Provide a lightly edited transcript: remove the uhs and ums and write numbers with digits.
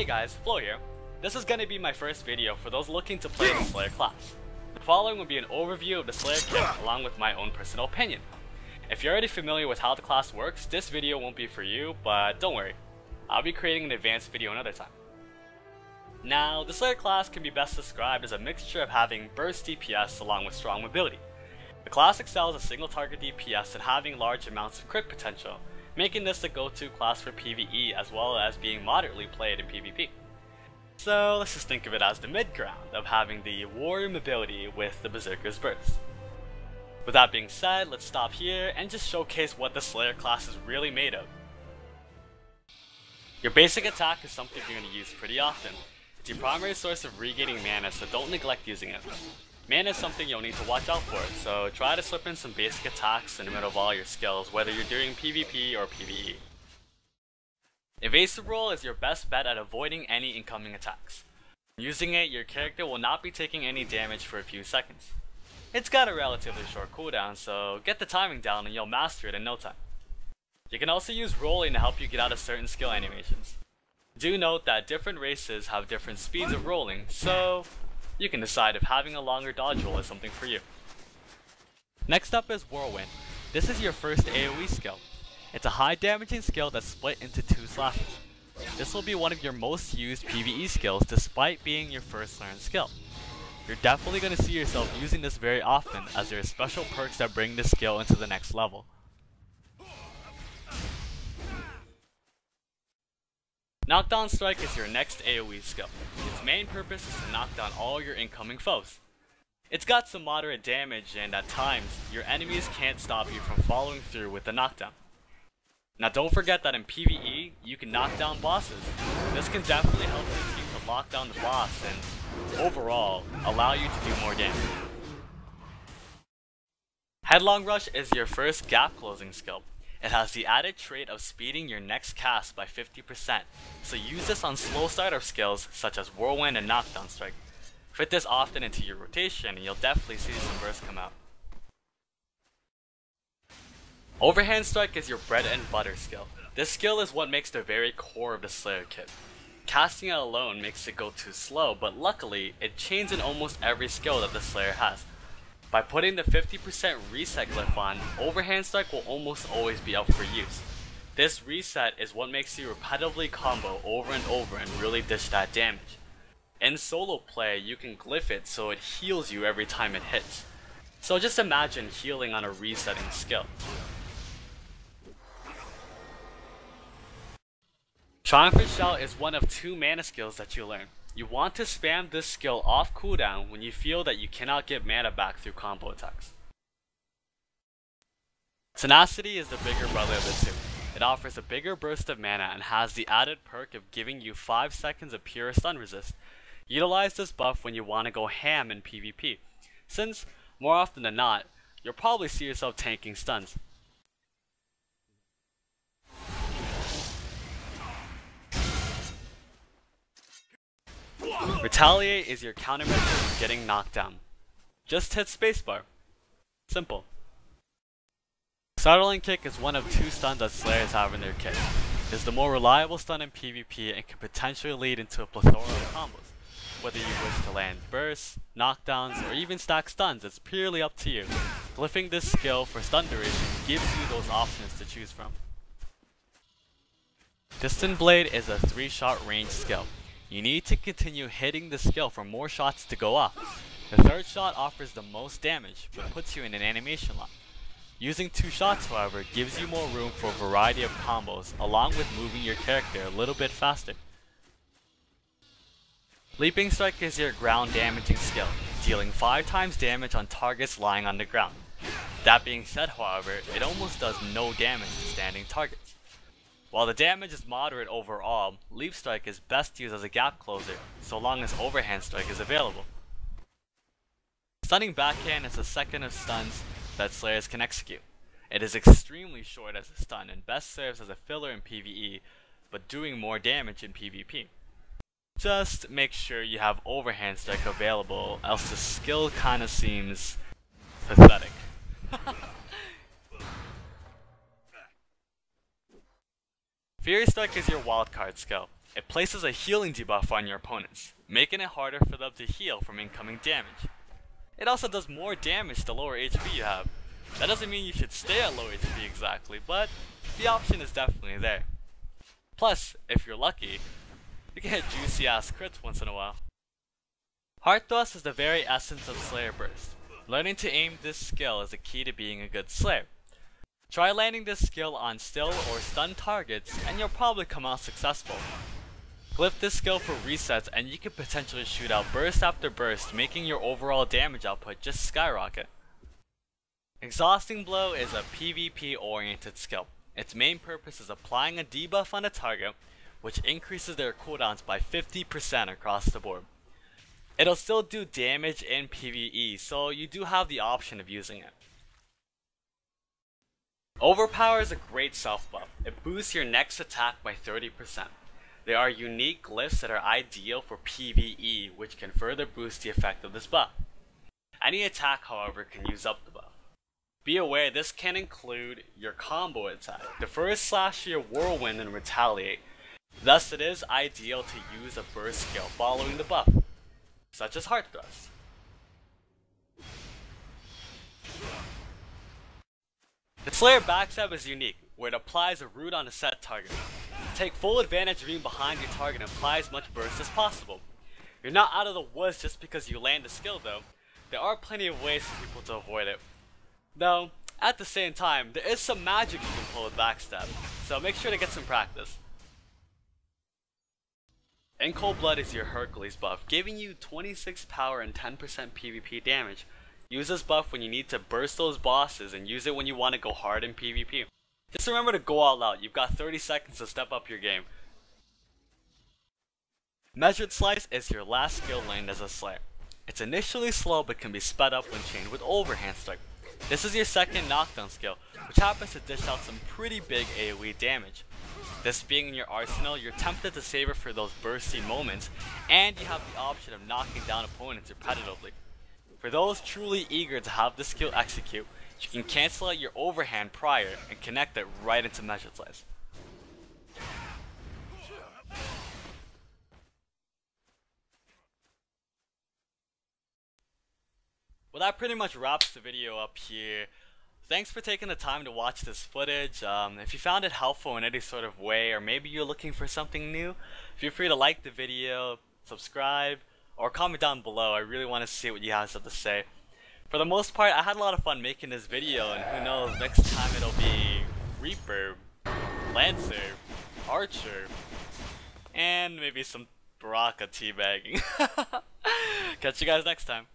guys, Flo here. This is going to be my first video for those looking to play the Slayer class. The following will be an overview of the Slayer kit along with my own personal opinion. If you're already familiar with how the class works, this video won't be for you, but don't worry. I'll be creating an advanced video another time. Now, the Slayer class can be best described as a mixture of having burst DPS along with strong mobility. The class excels at single target DPS and having large amounts of crit potential, making this the go-to class for PvE as well as being moderately played in PvP. So let's just think of it as the mid-ground of having the warrior mobility with the berserker's burst. With that being said, let's stop here and just showcase what the Slayer class is really made of. Your basic attack is something you're going to use pretty often. It's your primary source of regaining mana, so don't neglect using it. Mana is something you'll need to watch out for, so try to slip in some basic attacks in the middle of all your skills, whether you're doing PvP or PvE. Evasive roll is your best bet at avoiding any incoming attacks. Using it, your character will not be taking any damage for a few seconds. It's got a relatively short cooldown, so get the timing down and you'll master it in no time. You can also use rolling to help you get out of certain skill animations. Do note that different races have different speeds of rolling, so you can decide if having a longer dodge roll is something for you. Next up is Whirlwind. This is your first AoE skill. It's a high damaging skill that's split into 2 slashes. This will be one of your most used PvE skills despite being your first learned skill. You're definitely going to see yourself using this very often as there are special perks that bring this skill into the next level. Knockdown Strike is your next AoE skill. Its main purpose is to knock down all your incoming foes. It's got some moderate damage and at times, your enemies can't stop you from following through with the knockdown. Now don't forget that in PvE, you can knock down bosses. This can definitely help your team to lock down the boss and, overall, allow you to do more damage. Headlong Rush is your first gap closing skill. It has the added trait of speeding your next cast by 50%, so use this on slow starter skills such as Whirlwind and Knockdown Strike. Fit this often into your rotation and you'll definitely see some bursts come out. Overhand Strike is your bread and butter skill. This skill is what makes the very core of the Slayer kit. Casting it alone makes it go too slow, but luckily, it chains in almost every skill that the Slayer has. By putting the 50% reset glyph on, Overhand Strike will almost always be up for use. This reset is what makes you repetitively combo over and over and really dish that damage. In solo play, you can glyph it so it heals you every time it hits. So just imagine healing on a resetting skill. Triumphant Shout is one of 2 mana skills that you learn. You want to spam this skill off cooldown when you feel that you cannot get mana back through combo attacks. Tenacity is the bigger brother of the 2. It offers a bigger burst of mana and has the added perk of giving you 5 seconds of pure stun resist. Utilize this buff when you want to go ham in PvP, since, more often than not, you'll probably see yourself tanking stuns. Retaliate is your countermeasure for getting knocked down. Just hit spacebar. Simple. Startling Kick is one of 2 stuns that Slayers have in their kit. It is the more reliable stun in PvP and can potentially lead into a plethora of combos. Whether you wish to land bursts, knockdowns, or even stack stuns, it's purely up to you. Glyphing this skill for stun duration gives you those options to choose from. Distant Blade is a 3-shot range skill. You need to continue hitting the skill for more shots to go off. The 3rd shot offers the most damage, but puts you in an animation lock. Using 2 shots, however, gives you more room for a variety of combos, along with moving your character a little bit faster. Leaping Strike is your ground damaging skill, dealing 5 times damage on targets lying on the ground. That being said, however, it almost does no damage to standing targets. While the damage is moderate overall, Leap Strike is best used as a gap closer, so long as Overhand Strike is available. Stunning Backhand is the second of stuns that Slayers can execute. It is extremely short as a stun and best serves as a filler in PvE, but doing more damage in PvP. Just make sure you have Overhand Strike available, else the skill kinda seems pathetic. Fury Strike is your wildcard skill. It places a healing debuff on your opponents, making it harder for them to heal from incoming damage. It also does more damage the lower HP you have. That doesn't mean you should stay at low HP exactly, but the option is definitely there. Plus, if you're lucky, you can hit juicy ass crits once in a while. Heart Thrust is the very essence of Slayer Burst. Learning to aim this skill is the key to being a good Slayer. Try landing this skill on still or stunned targets and you'll probably come out successful. Glyph this skill for resets and you can potentially shoot out burst after burst, making your overall damage output just skyrocket. Exhausting Blow is a PvP oriented skill. Its main purpose is applying a debuff on a target, which increases their cooldowns by 50% across the board. It'll still do damage in PvE, so you do have the option of using it. Overpower is a great self buff. It boosts your next attack by 30%. There are unique glyphs that are ideal for PvE, which can further boost the effect of this buff. Any attack, however, can use up the buff. Be aware this can include your combo attack, defer slash your whirlwind and retaliate. Thus it is ideal to use a burst skill following the buff, such as Heart Thrust. The Slayer backstab is unique, where it applies a root on a set target. Take full advantage of being behind your target and apply as much burst as possible. You're not out of the woods just because you land a skill though. There are plenty of ways for people to avoid it. Though, at the same time, there is some magic you can pull with backstab, so make sure to get some practice. In Cold Blood is your Hercules buff, giving you 26 power and 10% PvP damage. Use this buff when you need to burst those bosses and use it when you want to go hard in PvP. Just remember to go all out, you've got 30 seconds to step up your game. Measured Slice is your last skill lane as a Slayer. It's initially slow but can be sped up when chained with Overhand Strike. This is your second knockdown skill, which happens to dish out some pretty big AoE damage. This being in your arsenal, you're tempted to save it for those bursty moments, and you have the option of knocking down opponents repetitively. For those truly eager to have this skill execute, you can cancel out your overhand prior and connect it right into Measured Slice. Well, that pretty much wraps the video up here. Thanks for taking the time to watch this footage. If you found it helpful in any sort of way, or maybe you're looking for something new, feel free to like the video, subscribe, or comment down below. I really want to see what you guys have to say. For the most part, I had a lot of fun making this video, and who knows, next time it'll be Reaper, Lancer, Archer, and maybe some Baraka teabagging. Catch you guys next time.